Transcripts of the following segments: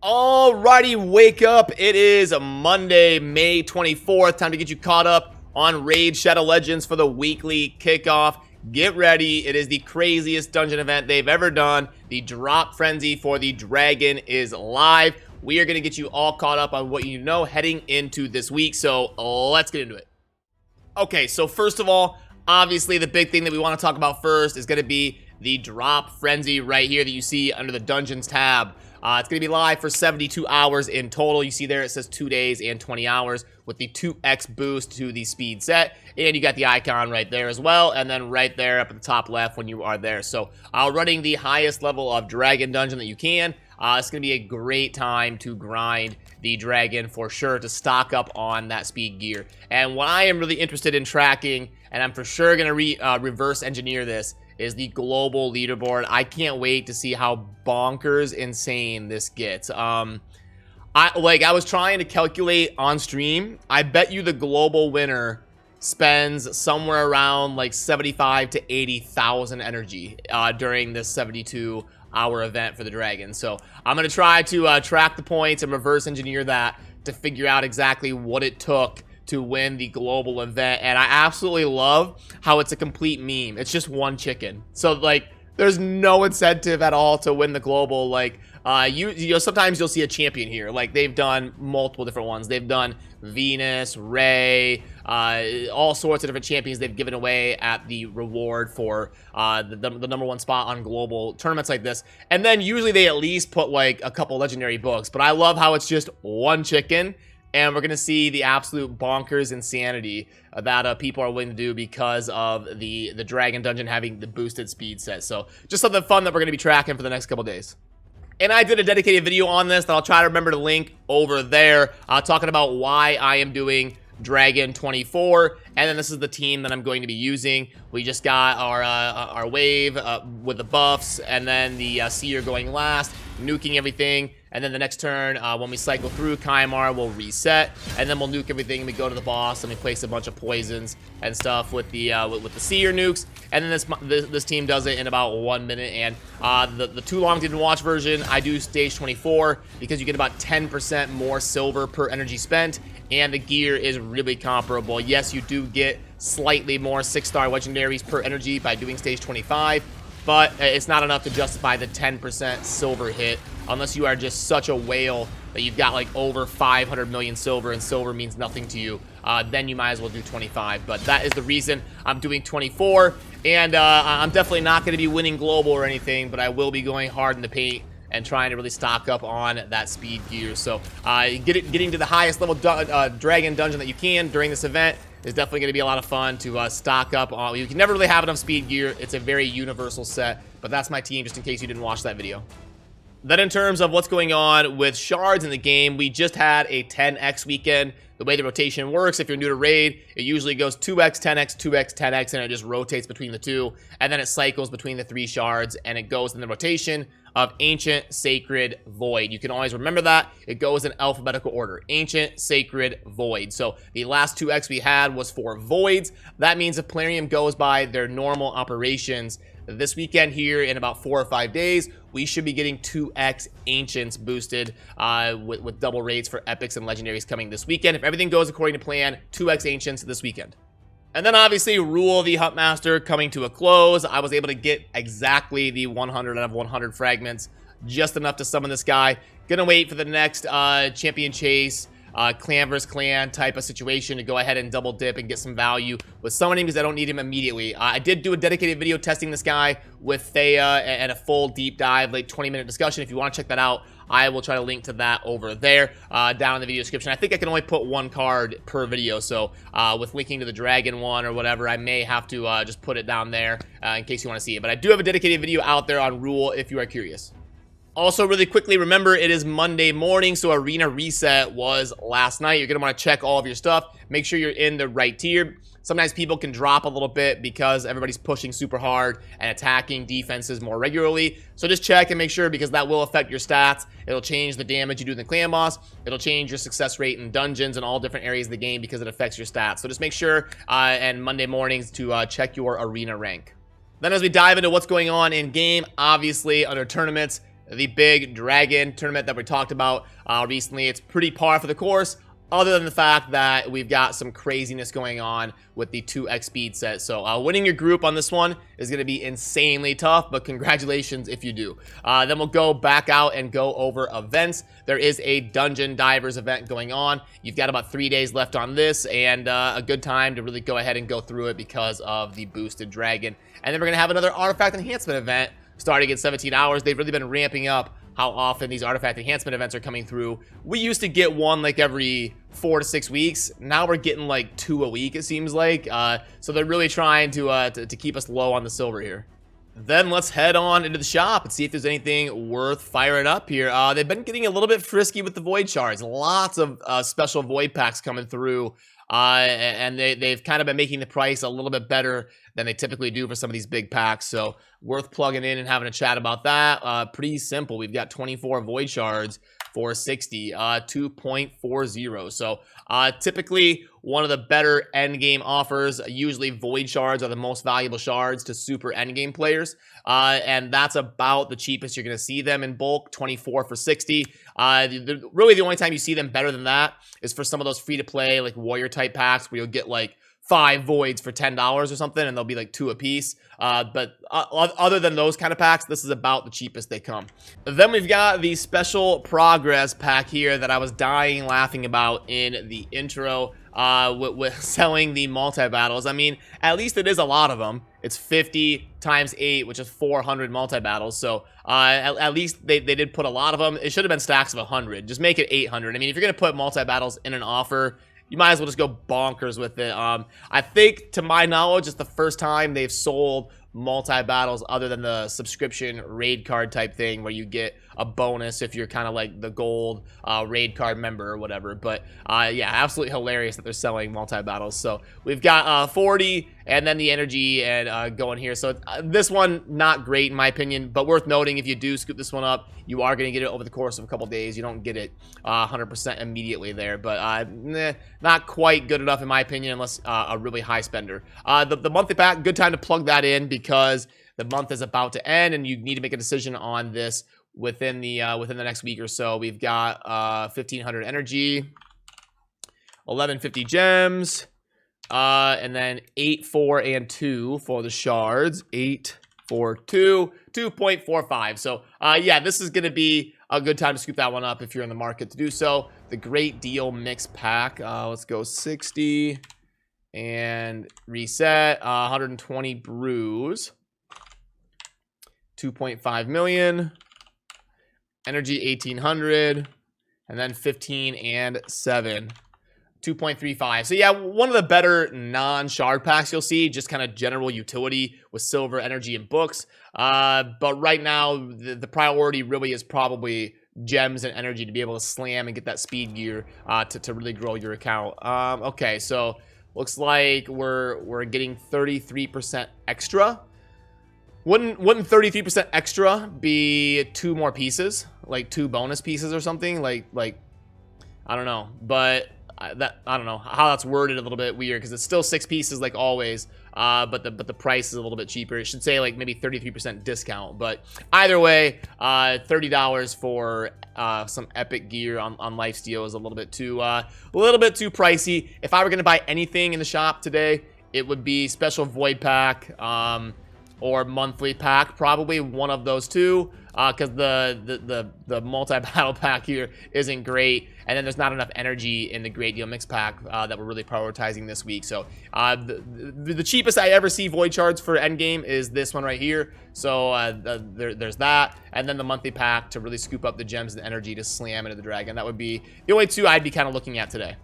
Alrighty, wake up. It is Monday, May 24th. Time to get you caught up on Raid Shadow Legends for the weekly kickoff. Get ready. It is the craziest dungeon event they've ever done. The drop frenzy for the dragon is live. We are going to get you all caught up on what you know heading into this week. So let's get into it. Okay, so first of all, obviously the big thing that we want to talk about first is going to be the drop frenzy right here that you see under the Dungeons tab. It's going to be live for 72 hours in total. You see there it says 2 days and 20 hours with the 2x boost to the speed set. And you got the icon right there as well. And then right there up at the top left when you are there. So running the highest level of dragon dungeon that you can. It's going to be a great time to grind the dragon for sure, to stock up on that speed gear. And what I am really interested in tracking, and I'm for sure going to reverse engineer this, is the global leaderboard. I can't wait to see how bonkers insane this gets. I was trying to calculate on stream. I bet you the global winner spends somewhere around like 75 to 80,000 energy during this 72-hour event for the dragon. So I'm gonna try to track the points and reverse engineer that to figure out exactly what it took to win the global event. And I absolutely love how it's a complete meme. It's just one chicken. So like there's no incentive at all to win the global. Like you know, sometimes you'll see a champion here. Like they've done multiple different ones. They've done Venus, Ray, all sorts of different champions they've given away at the reward for the number one spot on global tournaments like this. And then usually they at least put like a couple legendary books. But I love how it's just one chicken. And we're going to see the absolute bonkers insanity that people are willing to do because of the Dragon Dungeon having the boosted speed set. So just something fun that we're going to be tracking for the next couple days. And I did a dedicated video on this that I'll try to remember to link over there, talking about why I am doing Dragon 24. And then this is the team that I'm going to be using. We just got our wave with the buffs, and then the seer going last, nuking everything. And then the next turn, when we cycle through Kaimar, we'll reset, and then we'll nuke everything. And we go to the boss, and we place a bunch of poisons and stuff with the seer nukes. And then this team does it in about 1 minute. And the too long didn't watch version, I do stage 24 because you get about 10% more silver per energy spent, and the gear is really comparable. Yes, you do get slightly more 6-star legendaries per energy by doing stage 25, but it's not enough to justify the 10% silver hit unless you are just such a whale that you've got like over 500 million silver and silver means nothing to you. Then you might as well do 25. But that is the reason I'm doing 24. And I'm definitely not going to be winning global or anything, but I will be going hard in the paint and trying to really stock up on that speed gear. So getting to the highest level dragon dungeon that you can during this event is definitely going to be a lot of fun to stock up on. You can never really have enough speed gear. It's a very universal set, but that's my team just in case you didn't watch that video. Then in terms of what's going on with shards in the game, we just had a 10x weekend. The way the rotation works, if you're new to Raid, it usually goes 2x, 10x, 2x, 10x, and it just rotates between the two. And then it cycles between the 3 shards, and it goes in the rotation of Ancient, Sacred, Void. You can always remember that. It goes in alphabetical order. Ancient, Sacred, Void. So the last 2x we had was for Voids. That means if Plarium goes by their normal operations, this weekend here in about 4 or 5 days, we should be getting 2x Ancients boosted with double rates for Epics and Legendaries coming this weekend. If everything goes according to plan, 2x Ancients this weekend. And then obviously Ruel the Huntmaster coming to a close. I was able to get exactly the 100 out of 100 fragments, just enough to summon this guy. Gonna wait for the next champion chase, clan versus clan type of situation to go ahead and double dip and get some value with summoning because I don't need him immediately. I did do a dedicated video testing this guy with Thea and a full deep dive, like 20-minute discussion. If you want to check that out, I will try to link to that over there down in the video description. I think I can only put 1 card per video, so with linking to the dragon one or whatever, I may have to just put it down there in case you want to see it. But I do have a dedicated video out there on Ruel if you are curious. Also, really quickly, remember it is Monday morning, so Arena Reset was last night. You're going to want to check all of your stuff. Make sure you're in the right tier. Sometimes people can drop a little bit because everybody's pushing super hard and attacking defenses more regularly. So just check and make sure, because that will affect your stats. It'll change the damage you do in the clan boss. It'll change your success rate in dungeons and all different areas of the game because it affects your stats. So just make sure and Monday mornings to check your arena rank. Then as we dive into what's going on in game, obviously under tournaments, the big dragon tournament that we talked about recently, it's pretty par for the course, other than the fact that we've got some craziness going on with the 2x speed set. So winning your group on this one is going to be insanely tough, but congratulations if you do. Then we'll go back out and go over events. There is a Dungeon Divers event going on. You've got about 3 days left on this, and a good time to really go ahead and go through it because of the boosted dragon. And then we're going to have another artifact enhancement event starting in 17 hours. They've really been ramping up how often these artifact enhancement events are coming through. We used to get one like every 4 to 6 weeks. Now we're getting like 2 a week, it seems like. So they're really trying to keep us low on the silver here. Then let's head on into the shop and see if there's anything worth firing up here. They've been getting a little bit frisky with the void shards. Lots of special void packs coming through. And they've kind of been making the price a little bit better than they typically do for some of these big packs. So worth plugging in and having a chat about that. Pretty simple. We've got 24 void shards for 60, 2.40. So typically one of the better end game offers. Usually void shards are the most valuable shards to super end game players. And that's about the cheapest you're going to see them in bulk, 24 for 60. Really the only time you see them better than that is for some of those free to play like warrior type packs where you'll get like 5 voids for $10 or something, and they'll be like 2 a piece. But other than those kind of packs, this is about the cheapest they come. Then we've got the special progress pack here that I was dying laughing about in the intro with selling the multi-battles. I mean, at least it is a lot of them. It's 50 times 8, which is 400 multi-battles. So at least they did put a lot of them. It should have been stacks of 100. Just make it 800. I mean, if you're going to put multi-battles in an offer, you might as well just go bonkers with it. I think, to my knowledge, it's the first time they've sold multi-battles other than the subscription raid card type thing where you get a bonus if you're kind of like the gold raid card member or whatever. But yeah, absolutely hilarious that they're selling multi-battles. So we've got 40 and then the energy and going here. So this one, not great in my opinion, but worth noting. If you do scoop this one up, you are going to get it over the course of a couple days. You don't get it 100% immediately there, but not quite good enough in my opinion unless a really high spender. The monthly pack, good time to plug that in because the month is about to end and you need to make a decision on this within the next week or so. We've got 1500 energy, 1150 gems, and then 8, 4, and 2 for the shards. 8, 4, 2, 2.45. So yeah, this is gonna be a good time to scoop that one up if you're in the market to do so. The Great Deal Mix Pack. Let's go 60 and reset. 120 brews, 2.5 million. Energy 1800, and then 15 and 7, 2.35. So yeah, one of the better non-shard packs you'll see, just kind of general utility with silver, energy, and books. But right now, the priority really is probably gems and energy to be able to slam and get that speed gear to really grow your account. Okay, so looks like we're getting 33% extra. Wouldn't 33% extra be 2 more pieces, like 2 bonus pieces or something? Like I don't know, but I don't know how that's worded, a little bit weird because it's still 6 pieces like always, but the price is a little bit cheaper. It should say like maybe 33% discount, but either way, $30 for some epic gear on lifesteal is a little bit too pricey. If I were gonna buy anything in the shop today, it would be special void pack. Or monthly pack, probably one of those two, because the multi-battle pack here isn't great, and then there's not enough energy in the Great Deal Mix Pack that we're really prioritizing this week. So the cheapest I ever see void shards for endgame is this one right here. So there's that, and then the monthly pack to really scoop up the gems and energy to slam into the dragon. That would be the only 2 I'd be kind of looking at today.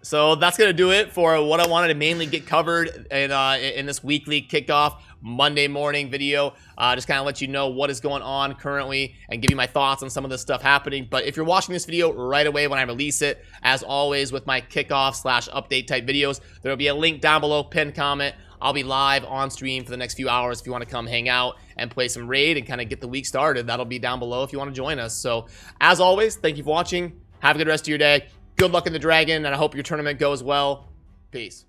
So that's going to do it for what I wanted to mainly get covered in this weekly kickoff Monday morning video. Just kind of let you know what is going on currently and give you my thoughts on some of the stuff happening. But if you're watching this video right away when I release it, as always with my kickoff / update type videos, there will be a link down below, pinned comment. I'll be live on stream for the next few hours if you want to come hang out and play some raid and kind of get the week started. That'll be down below if you want to join us. So as always, thank you for watching. Have a good rest of your day. Good luck in the dragon, and I hope your tournament goes well. Peace.